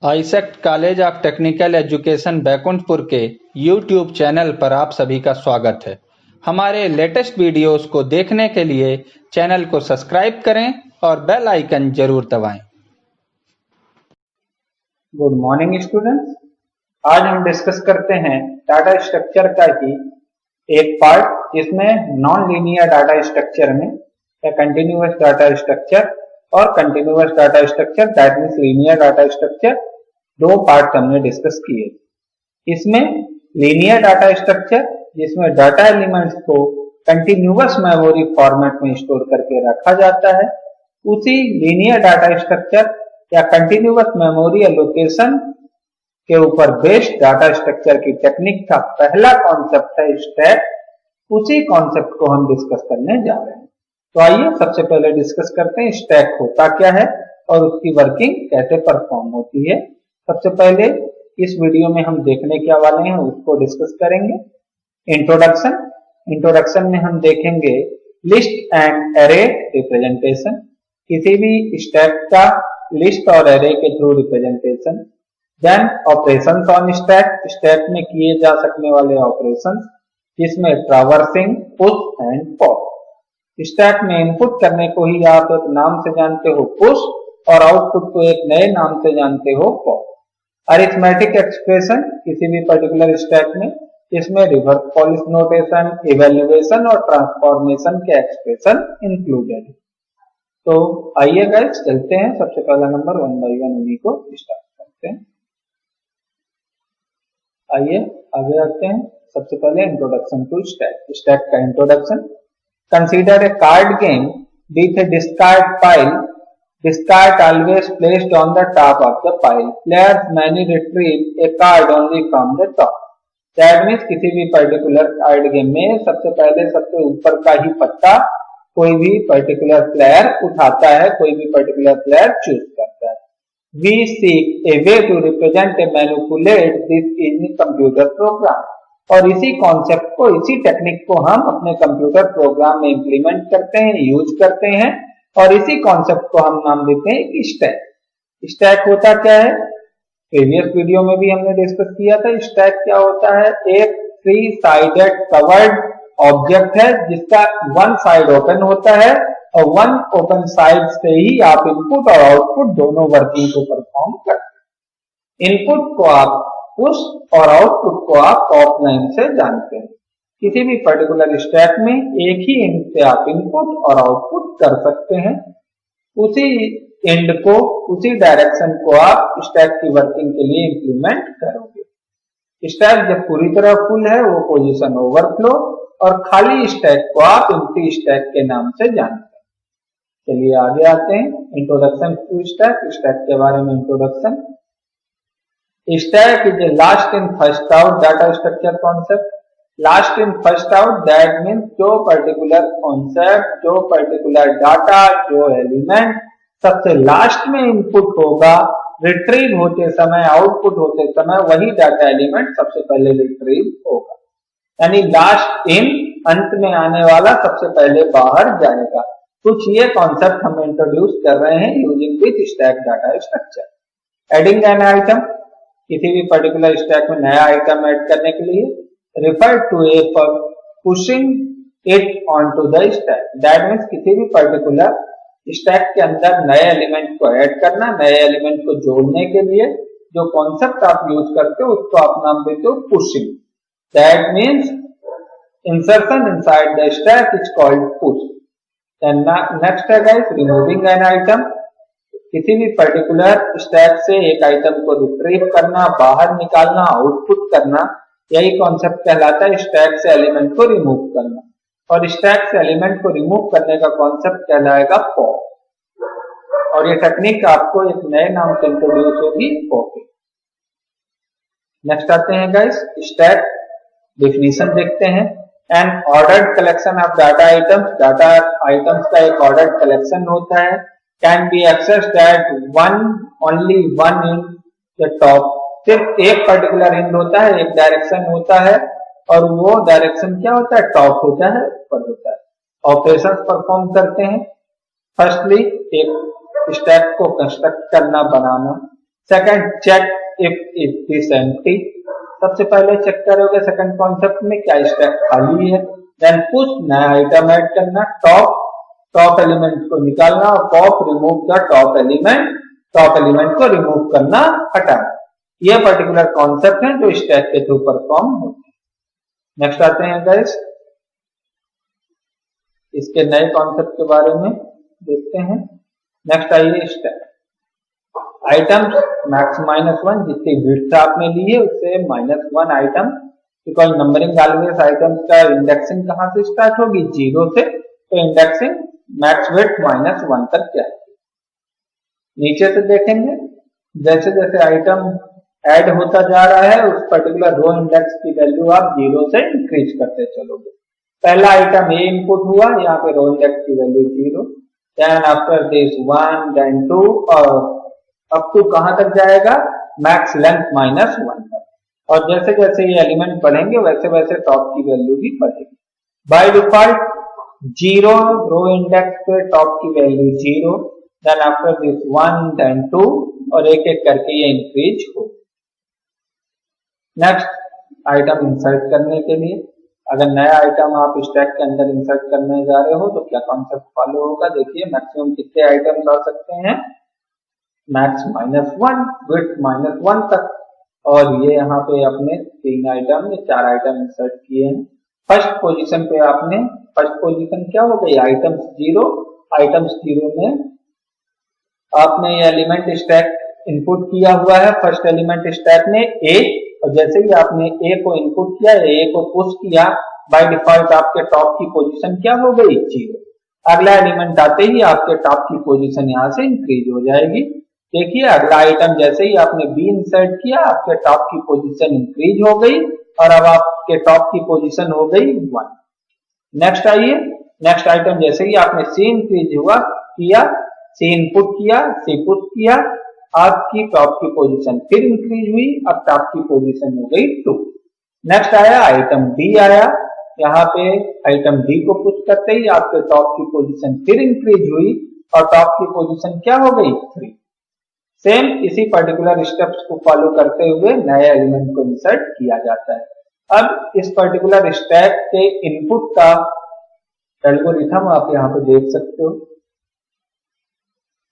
AISECT college of technical education Baikunthpur के YouTube channel पर आप सभी का स्वागत है। हमारे लेटेस्ट वीडियोस को देखने के लिए चैनल को सब्सक्राइब करें और बेल आइकन जरूर दबाएं। गुड मॉर्निंग स्टूडेंट्स, आज हम डिस्कस करते हैं डाटा स्ट्रक्चर का ही एक पार्ट जिसमें नॉन लीनियर डाटा स्ट्रक्चर में या कंटिन्यूअस डाटा स्ट्रक्चर और continuous data structure that means linear data structure, दो पार्ट हमने डिस्कस किए। इसमें लीनियर डाटा स्ट्रक्चर जिसमें डाटा एलिमेंट्स को कंटिन्यूअस मेमोरी फॉर्मेट में स्टोर करके रखा जाता है, उसी लीनियर डाटा स्ट्रक्चर या कंटिन्यूअस मेमोरी एलोकेशन के ऊपर बेस्ड डाटा स्ट्रक्चर की टेक्निक का पहला कॉन्सेप्ट है स्टैक। उसी कॉन्सेप्ट को हम डिस्कस करने जा रहे हैं। तो आइए सबसे पहले डिस्कस करते हैं स्टैक होता क्या है और उसकी वर्किंग कैसे परफॉर्म होती है। सबसे पहले इस वीडियो में हम देखने क्या वाले हैं उसको डिस्कस करेंगे। इंट्रोडक्शन में हम देखेंगे लिस्ट एंड एरे रिप्रेजेंटेशन, किसी भी स्टैक का लिस्ट और एरे के through representation. Then operations on stack, stack में किए जा सकने वाले ऑपरेशंस जिसमें traversing, push and pop. Stack में इनपुट करने को ही आप एक नाम से जानते हो पुश और आउटपुट को एक नए नाम से जानते हो पॉप। अरिथमेटिक एक्सप्रेशन किसी भी पर्टिकुलर स्टैक में इसमें रिवर्स पॉलिश नोटेशन, इवैल्यूएशन और ट्रांसफॉर्मेशन के एक्सप्रेशन इंक्लूडेड है। तो आइए गाइस चलते हैं, सबसे पहला नंबर 1 बाय 1 उन्हीं को स्टार्ट करते हैं। आइए आगे आते हैं। सबसे पहले इंट्रोडक्शन टू स्टैक। स्टैक का introduction. Consider a card game with a discard pile. Discard always placed on the top of the pile. Players may retrieve a card only from the top. That means किसी भी particular card game में सबसे पहले सबसे ऊपर का ही पत्ता कोई भी पर्टिकुलर प्लेयर उठाता है, कोई भी पर्टिकुलर प्लेयर चूज करता है। We seek a way to represent and manipulate this in computer program. और इसी कॉन्सेप्ट को, इसी टेक्निक को हम अपने कंप्यूटर प्रोग्राम में इंप्लीमेंट करते हैं, यूज करते हैं और इसी कॉन्सेप्ट को हम नाम देते हैं स्टैक। स्टैक होता क्या है? प्रीवियस वीडियो में भी हमने डिस्कस किया था। स्टैक क्या होता है? एक थ्री साइडेड कवर्ड ऑब्जेक्ट है जिसका वन साइड ओपन होता है और वन ओपन साइड से ही आप इनपुट और आउटपुट दोनों वर्किंग को परफॉर्म करते हैं। इनपुट को आप पुश और आउटपुट को आप पॉप लाइन से जानते हैं। किसी भी पर्टिकुलर स्टैक में एक ही एंड से आप इनपुट और आउटपुट कर सकते हैं। उसी एंड को, उसी डायरेक्शन को आप स्टैक की वर्किंग के लिए इंप्लीमेंट करोगे। स्टैक जब पूरी तरह फुल है वो पोजीशन ओवरफ्लो और खाली स्टैक को आप एम्प्टी स्टैक के नाम से जानते हैं। चलिए आगे आते हैं। Introduction to stack. स्टैक के बारे में introduction. Stack is a last in first out data structure concept. Last in first out that means जो पर्टिकुलर कॉन्सेप्ट, जो पर्टिकुलर डाटा, जो एलिमेंट सबसे लास्ट में इनपुट होगा, रिट्रीव होते समय, आउटपुट होते समय वही डाटा एलिमेंट सबसे पहले रिट्रीव होगा। यानी लास्ट इन, अंत में आने वाला सबसे पहले बाहर जाएगा। कुछ ये कॉन्सेप्ट हम इंट्रोड्यूस कर रहे हैं using with stack data structure. Adding an item, किसी भी पर्टिकुलर स्टैक में नया आइटम ऐड करने के लिए refer to A for pushing it on to the stack. That means किसी भी पर्टिकुलर स्टैक के अंदर नए एलिमेंट को ऐड करना, नए एलिमेंट को जोड़ने के लिए जो कॉन्सेप्ट आप यूज करते हो उसको आप नाम देते हो pushing. That means insertion inside the stack is called push. Next है गाइस रिमूविंग एन आइटम। किसी भी पर्टिकुलर स्टैक से एक आइटम को रिट्रीव करना, बाहर निकालना, आउटपुट करना, यही कॉन्सेप्ट कहलाता है स्टैक से एलिमेंट को रिमूव करना। और स्टैक से एलिमेंट को रिमूव करने का कॉन्सेप्ट कहलाएगा पॉप। और ये टेक्निक आपको एक नए नाम से इंट्रोड्यूस होगी, पॉपिंग। नेक्स्ट आते हैं गाइस स्टैक डेफिनेशन देखते हैं। N ordered collection of data items. Data items का एक ऑर्डर्ड कलेक्शन होता है। Can be accessed at only one in the top. सिर्फ एक पर्टिकुलर एंड होता है, एक डायरेक्शन होता है और वो डायरेक्शन क्या होता है? टॉप होता है, ऊपर होता है। ऑपरेशंस परफॉर्म करते हैं। फर्स्टली एक स्टैक को कंस्ट्रक्ट करना, बनाना। Second, check if it is empty, सबसे पहले चेक करोगे सेकंड कॉन्सेप्ट में क्या स्टैक खाली है। देन पुश, नया आइटम ऐड करना, टॉप एलिमेंट को निकालना और pop remove the top element को रिमूव करना, हटाना। ये पर्टिकुलर कॉन्सेप्ट है जो स्टैक के थ्रू परफॉर्म होते हैं। नेक्स्ट आते हैं गाइस, इसके नए कॉन्सेप्ट के बारे में देखते हैं। नेक्स्ट आइए स्टैक आइटम्स मैक्स -1, जितनी विड्थ आपने ली है उससे -1 item, because numbering always items का इंडेक्सिंग कहां से स्टार्ट होगी, 0 से, तो इंडेक्सिंग मैक्स विड्थ -1 तक जाएगी। नीचे से देखेंगे जैसे जैसे आइटम ऐड होता जा रहा है उस पर्टिकुलर रो इंडेक्स की वैल्यू आप 0 से इंक्रीज करते चलोगे। पहला आइटम ए इनपुट हुआ, यहाँ पे रो इंडेक्स की value 0, then after this 1, then 2 और अप टू कहां तक जाएगा, मैक्स लेंथ -1 तक। और जैसे जैसे ये एलिमेंट बढ़ेंगे वैसे वैसे टॉप की वैल्यू भी बढ़ेगी। बाय डिफॉल्ट 0 रो इंडेक्स पे टॉप की value 0, then after this 1, then 2 और एक एक करके ये इंक्रीज हो। नेक्स्ट आइटम इंसर्ट करने के लिए, अगर नया आइटम आप स्टैक के अंदर इंसर्ट करने जा रहे हो तो क्या कॉन्सेप्ट फॉलो होगा, देखिए मैक्सिमम कितने आइटम ला सकते हैं, मैक्स -1, विड्थ -1 तक। और ये यहाँ पे आपने 3 आइटम या 4 आइटम इंसर्ट किए हैं। फर्स्ट पोजीशन पे आपने, फर्स्ट पोजीशन क्या हो गई, आइटम्स 0 में आपने ये एलिमेंट स्टैक इनपुट किया हुआ है। फर्स्ट एलिमेंट स्टैक में ए, और जैसे ही आपने ए को इनपुट किया, ए को पुश किया, बाय डिफॉल्ट आपके टॉप की पोजीशन क्या हो गई, 0। अगला एलिमेंट आते ही आपके टॉप की पोजीशन यहाँ से इंक्रीज हो जाएगी। देखिए अगला आइटम जैसे ही आपने बी इंसर्ट किया, आपके टॉप की पोजीशन इंक्रीज हो गई और अब आपके टॉप की पोजीशन हो गई 1। नेक्स्ट आइए, नेक्स्ट आइटम जैसे ही आपने सी इंक्रीज किया, सी इनपुट किया, सी पुश किया, आपकी टॉप की पोजीशन फिर इंक्रीज हुई, अब टॉप की पोजीशन हो गई 2। नेक्स्ट आया आइटम डी आया, यहाँ पे आइटम डी को पुश करते ही आपके टॉप की पोजीशन फिर इंक्रीज हुई और टॉप की पोजीशन क्या हो गई, 3। सेम इसी पर्टिकुलर स्टेप्स को फॉलो करते हुए नए एलिमेंट को इंसर्ट किया जाता है। अब इस पर्टिकुलर स्टैक के इनपुट का एल्गोरिथम आप यहाँ पे देख सकते हो।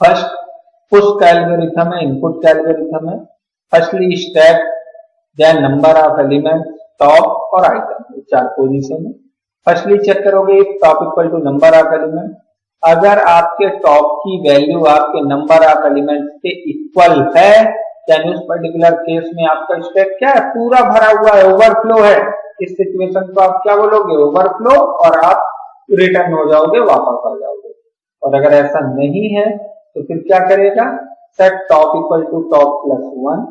फर्स्ट पुश का एल्गोरिथम है, इनपुट का एल्गोरिथम है। Firstly stack, then number of element, top और आइटम, 4 पोजीशन है। फर्स्टली चेक करोगे top equal to number of element, अगर आपके टॉप की वैल्यू आपके नंबर ऑफ एलिमेंट के इक्वल है, यानी उस पर्टिकुलर केस में आपका स्टैक क्या है, पूरा भरा हुआ है, ओवरफ्लो है। इस सिचुएशन को आप क्या बोलोगे, ओवरफ्लो, और आप रिटर्न हो जाओगे, वापस आ जाओगे। और अगर ऐसा नहीं है तो फिर क्या करेगा, set top equal to top plus 1,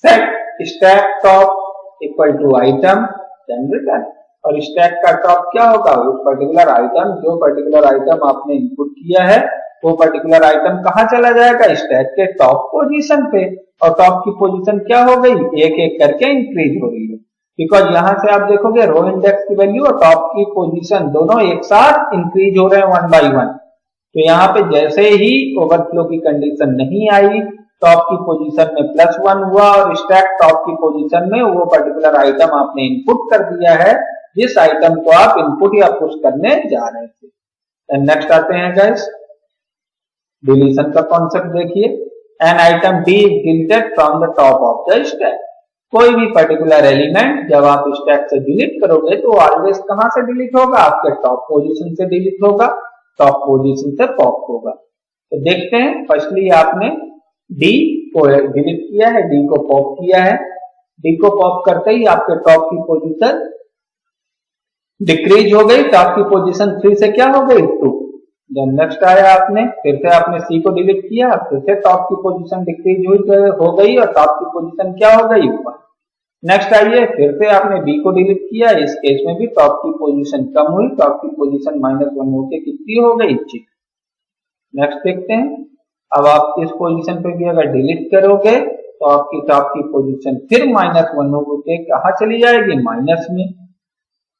set stack top equal to item, then return. और स्टैक का टॉप क्या होगा, उस पर्टिकुलर आइटम, जो पर्टिकुलर आइटम आपने इनपुट किया है वो पर्टिकुलर आइटम कहां चला जाएगा, स्टैक के टॉप पोजीशन पे। और टॉप की पोजीशन क्या हो गई, एक एक करके इंक्रीज हो रही है, बिकॉज यहां से आप देखोगे रो इंडेक्स की वैल्यू और टॉप की पोजीशन दोनों एक साथ इंक्रीज हो रहे हैं 1 by 1। तो यहाँ पे जैसे ही ओवरफ्लो की कंडीशन नहीं आई, टॉप की पोजीशन में +1 हुआ और स्टैक टॉप की पोजीशन में वो पर्टिकुलर आइटम आपने इनपुट कर दिया है जिस आइटम को आप इनपुट या पुश करने जा रहे थे। नेक्स्ट आते हैं गाइस, डिलीशन का कॉन्सेप्ट देखिए। An item D is deleted from the top of the stack. कोई भी पर्टिकुलर एलिमेंट जब आप स्टैक से डिलीट करोगे तो ऑलवेज कहां से डिलीट होगा, आपके टॉप पोजीशन से डिलीट होगा, टॉप पोजीशन से पॉप होगा। तो देखते हैं, फर्स्टली आपने डी को डिलीट किया है, डी को पॉप किया है। डी को पॉप करते ही आपके टॉप की पोजीशन डिक्रीज हो गई, टॉप की पोजीशन 3 से क्या हो गई, 2। देन नेक्स्ट आया आपने, फिर से आपने सी को डिलीट किया, फिर से टॉप की पोजीशन डिक्रीज हो गई और टॉप की पोजीशन क्या हो गई, 1। नेक्स्ट आइए, फिर से आपने बी को डिलीट किया, इस केस में भी टॉप की पोजीशन कम हुई, टॉप की पोजीशन -1 होकर कितनी हो गई, 6। नेक्स्ट देखते हैं, अब आप इस पोजीशन पे भी अगर डिलीट करोगे तो आपकी टॉप की पोजीशन फिर -1 होकर कहां चली जाएगी, माइनस में।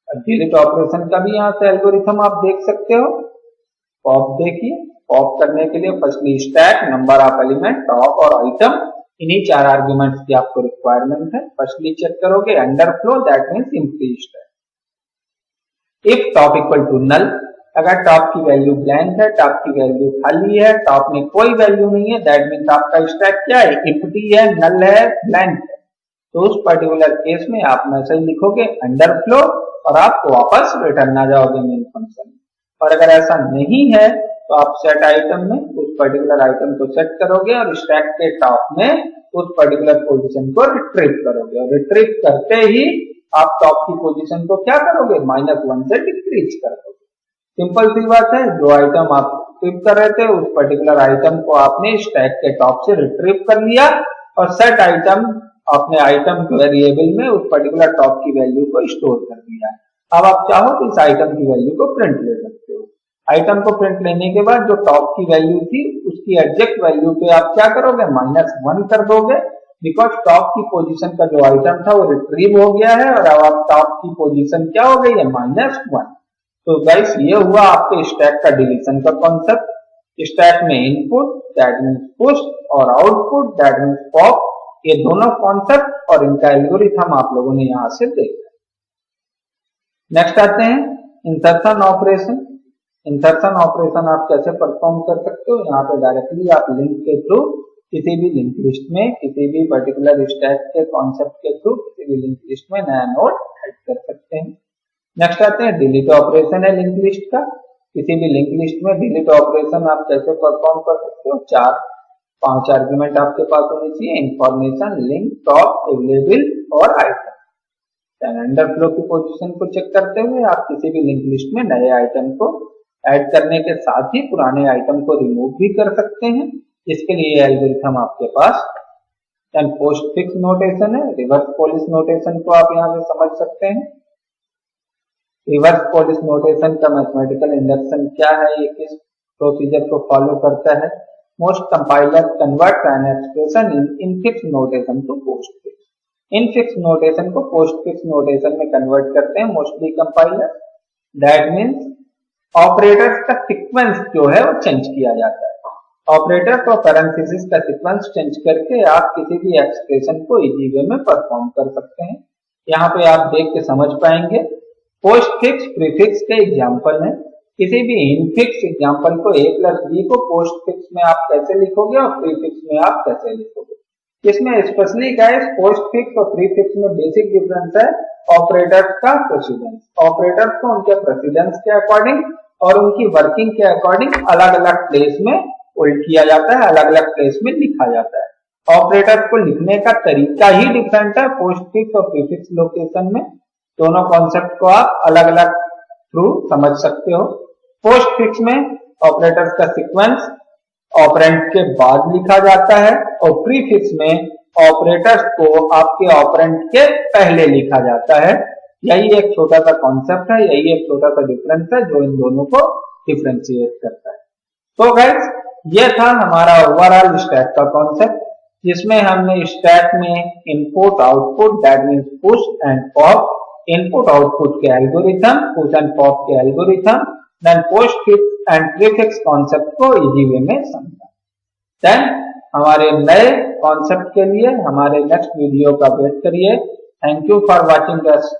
डिलीट ऑपरेशन का भी यहाँ से एल्गोरिथम आप देख सकते हो। पॉप देखिए, पॉप करने के लिए firstly stack, number of element, top और आइटम, इन्हीं 4 आर्ग्यूमेंट्स की आपको रिक्वायरमेंट है। फर्स्टली चेक करोगे underflow, that means empty stack. If top equal to null, अगर टॉप की वैल्यू ब्लैंक है, टॉप की वैल्यू खाली है, टॉप में कोई वैल्यू नहीं है, दैट मीन्स आपका स्टैक क्या है, एम्प्टी है, नल है, ब्लैंक है। तो उस पर्टिकुलर केस में आप मैसेज लिखोगे अंडरफ्लो और आप वापस रिटर्न आ जाओगे मेन फंक्शन। और अगर ऐसा नहीं है तो आप सेट आइटम में उस पर्टिकुलर आइटम को सेट करोगे और स्टैक के टॉप में उस पर्टिकुलर पोजीशन को रिट्रीव करोगे, और रिट्रीव करते ही आप टॉप की पोजीशन को क्या करोगे, -1 से डिक्रीज कर दोगे। सिंपल सी बात है, जो आइटम आप रिट्रीव कर रहे थे उस पर्टिकुलर आइटम को आपने स्टैक के टॉप से रिट्रीव कर लिया और सेट आइटम अपने आइटम वेरिएबल में उस पर्टिकुलर टॉप की वैल्यू को स्टोर कर दिया। अब आप चाहो तो इस आइटम की वैल्यू को प्रिंट ले सकते हो। आइटम को प्रिंट लेने के बाद जो टॉप की वैल्यू थी उसकी एग्जैक्ट वैल्यू पे आप क्या करोगे, -1 कर दोगे, बिकॉज टॉप की पोजीशन का जो आइटम था वो रिट्रीव हो गया है और अब आप टॉप की पोजीशन क्या हो गई है, -1। तो गाइस ये हुआ आपके स्टैक का डिलीशन का कॉन्सेप्ट। स्टैक में इनपुट दैट मीन्स पुश और आउटपुट दैट मीन्स पॉप, ये दोनों कॉन्सेप्ट और इनका एल्गोरिथम आप लोगों ने यहां से देखा। नेक्स्ट आते हैं इंसर्शन ऑपरेशन। इंसर्शन ऑपरेशन आप कैसे परफॉर्म कर सकते हो, यहाँ पे डायरेक्टली आप लिंक के थ्रू किसी भी लिंक लिस्ट में, किसी भी पर्टिकुलर स्टैक के कॉन्सेप्ट के थ्रू किसी भी लिंक लिस्ट में नया नोड ऐड कर सकते हैं। नेक्स्ट आते हैं डिलीट ऑपरेशन है लिंक लिस्ट का। किसी भी लिंक लिस्ट में डिलीट ऑपरेशन आप कैसे परफॉर्म कर सकते हो, 4-5 आर्ग्यूमेंट आपके पास होने चाहिए, इंफॉर्मेशन, लिंक, टॉप, अवेलेबल और आइटम। अंडरफ्लो की पोजीशन को चेक करते हुए आप किसी भी लिंक लिस्ट में नए आइटम को ऐड करने के साथ ही पुराने आइटम को रिमूव भी कर सकते हैं। इसके लिए एल्गोरिथम आपके पास पोस्टफिक्स नोटेशन है, रिवर्स पॉलिश नोटेशन को आप यहाँ से समझ सकते हैं। रिवर्स पॉलिश नोटेशन का मैथमेटिकल इंडक्शन क्या है, ये किस प्रोसीजर को फॉलो करता है। Most compilers convert an expression in infix notation to postfix. Infix notation को postfix notation में convert करते हैं mostly compilers. That means operators का sequence जो है वो change किया जाता है। Operators और parenthesis का sequence change करके आप किसी भी expression को easy way में perform कर सकते हैं। यहाँ पे आप देख के समझ पाएंगे। postfix prefix के example है। किसी भी इनफिक्स एग्जांपल को a + b को पोस्टफिक्स में आप कैसे लिखोगे और प्रीफिक्स में आप कैसे लिखोगे। इसमें स्पेशली गाइस पोस्टफिक्स और प्रीफिक्स में बेसिक डिफरेंस है ऑपरेटर्स का प्रेसिडेंस। ऑपरेटर्स को उनके प्रेसिडेंस के अकॉर्डिंग और उनकी वर्किंग के अकॉर्डिंग अलग अलग प्लेस में होल्ड किया जाता है, अलग अलग प्लेस में लिखा जाता है। ऑपरेटर्स को लिखने का तरीका ही डिफरेंट है पोस्टफिक्स और प्रीफिक्स लोकेशन में। दोनों कॉन्सेप्ट को आप अलग अलग थ्रू समझ सकते हो। पोस्टफिक्स में ऑपरेटर्स का सीक्वेंस ऑपरेंड के बाद लिखा जाता है और प्रीफिक्स में ऑपरेटर्स को आपके ऑपरेंड के पहले लिखा जाता है। यही एक छोटा सा कॉन्सेप्ट है, यही एक छोटा सा डिफरेंस है जो इन दोनों को डिफरेंशिएट करता है। तो गाइस ये था हमारा ओवरऑल स्टैक का कॉन्सेप्ट, जिसमें हमने स्टैक में input output that means push and pop, input output के एल्गोरिथम, पुश एंड पॉप के algorithm, then postfix and prefix concept को इजी वे में समझा। देन हमारे नए कॉन्सेप्ट के लिए हमारे नेक्स्ट वीडियो का वेट करिए। Thank you for watching this